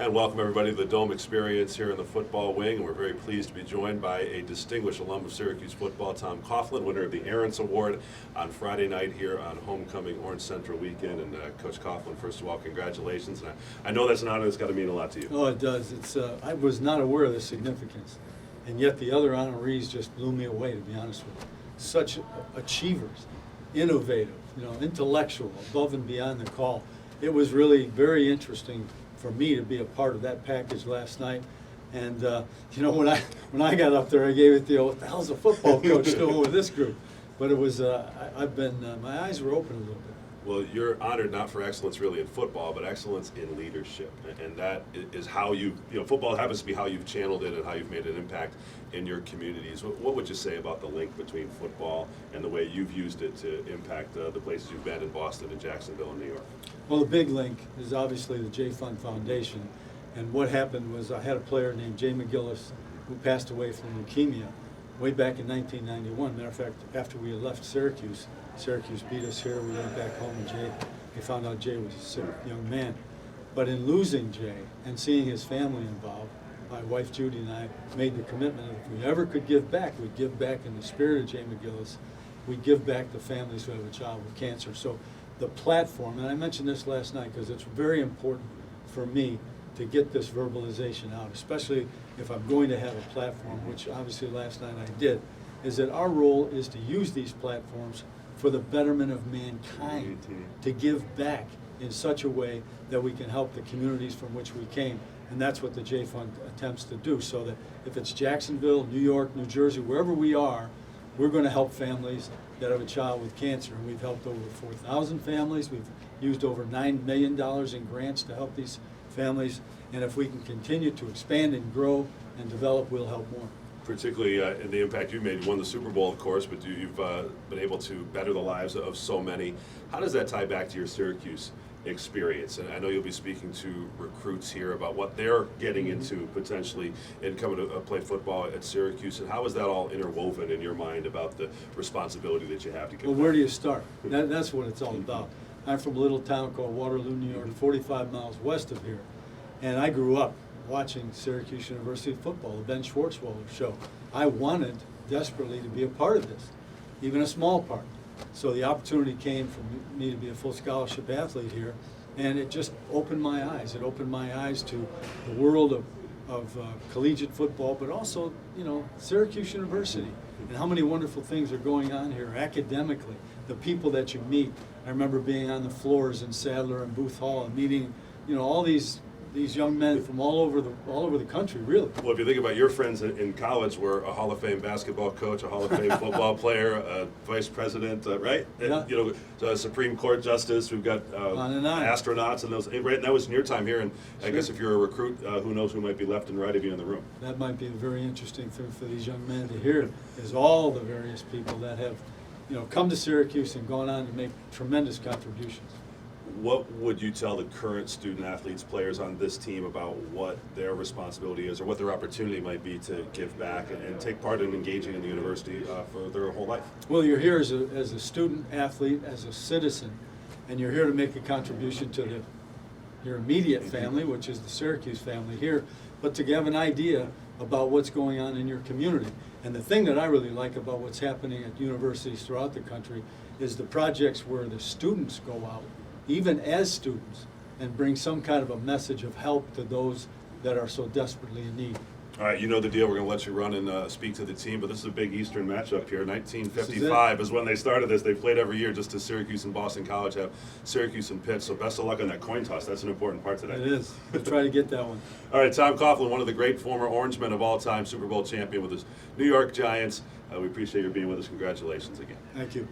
And welcome everybody to the Dome Experience here in the football wing. And we're very pleased to be joined by a distinguished alum of Syracuse football, Tom Coughlin, winner of the Arents Award on Friday night here on homecoming Orange Central weekend. And Coach Coughlin, first of all, congratulations. And I know that's an honor that's got to mean a lot to you. Oh, it does. It's I was not aware of the significance, and yet the other honorees just blew me away, to be honest with you. Such achievers, innovative, intellectual, above and beyond the call. It was really very interesting for me to be a part of that package last night. And when I got up there, I gave it what the hell's a football coach doing with this group? But it was my eyes were open a little bit. Well, you're honored not for excellence really in football, but excellence in leadership. And that is how football happens to be how you've channeled it and how you've made an impact in your communities. What would you say about the link between football and the way you've used it to impact the places you've been in Boston and Jacksonville and New York? Well, the big link is obviously the J Fund Foundation. And what happened was I had a player named Jay McGillis who passed away from leukemia way back in 1991. Matter of fact, after we had left Syracuse beat us here. We went back home, and we found out Jay was a sick young man. But in losing Jay and seeing his family involved, my wife Judy and I made the commitment that if we ever could give back, we'd give back in the spirit of Jay McGillis. We'd give back to families who have a child with cancer. So the platform, and I mentioned this last night because it's very important for me to get this verbalization out, especially if I'm going to have a platform, which obviously last night I did, is that our role is to use these platforms for the betterment of mankind, to give back in such a way that we can help the communities from which we came. And that's what the J Fund attempts to do, so that if it's Jacksonville, New York, New Jersey, wherever we are, we're going to help families that have a child with cancer. And we've helped over 4,000 families. We've used over $9 million in grants to help these families. And if we can continue to expand and grow and develop, we'll help more. Particularly in the impact you made. You won the Super Bowl, of course, but you've been able to better the lives of so many. How does that tie back to your Syracuse experience? And I know you'll be speaking to recruits here about what they're getting into potentially in coming to play football at Syracuse. And how is that all interwoven in your mind about the responsibility that you have to give Well, back? where do you start? That's what it's all about. I'm from a little town called Waterloo, New York, 45 miles west of here. And I grew up watching Syracuse University football, the Ben Schwartzwalder show. I wanted desperately to be a part of this, even a small part. So the opportunity came for me to be a full scholarship athlete here, and it just opened my eyes. It opened my eyes to the world of collegiate football, but also, Syracuse University and how many wonderful things are going on here academically. The people that you meet. I remember being on the floors in Sadler and Booth Hall and meeting, all these young men from all over the country, really. Well, if you think about your friends in college, were a Hall of Fame basketball coach, a Hall of Fame football player, a vice president, right? Yeah. And, a Supreme Court justice. We've got On and on. astronauts and those. Right, and that was in your time here. And I Sure. guess if you're a recruit, who knows who might be left and right of you in the room. That might be a very interesting thing for these young men to hear, is all the various people that have, come to Syracuse and gone on to make tremendous contributions. What would you tell the current student athletes, players on this team about what their responsibility is or what their opportunity might be to give back and take part in engaging in the university for their whole life? Well, you're here as a student athlete, as a citizen, and you're here to make a contribution to your immediate family, which is the Syracuse family here, but to have an idea about what's going on in your community. And the thing that I really like about what's happening at universities throughout the country is the projects where the students go out, even as students, and bring some kind of a message of help to those that are so desperately in need. All right, you know the deal. We're going to let you run and speak to the team, but this is a big Eastern matchup here. 1955 is when they started this. They played every year just as Syracuse and Boston College have Syracuse and Pitt. So best of luck on that coin toss. That's an important part today. It is. We'll try to get that one. All right, Tom Coughlin, one of the great former Orangemen of all time, Super Bowl champion with his New York Giants. We appreciate your being with us. Congratulations again. Thank you.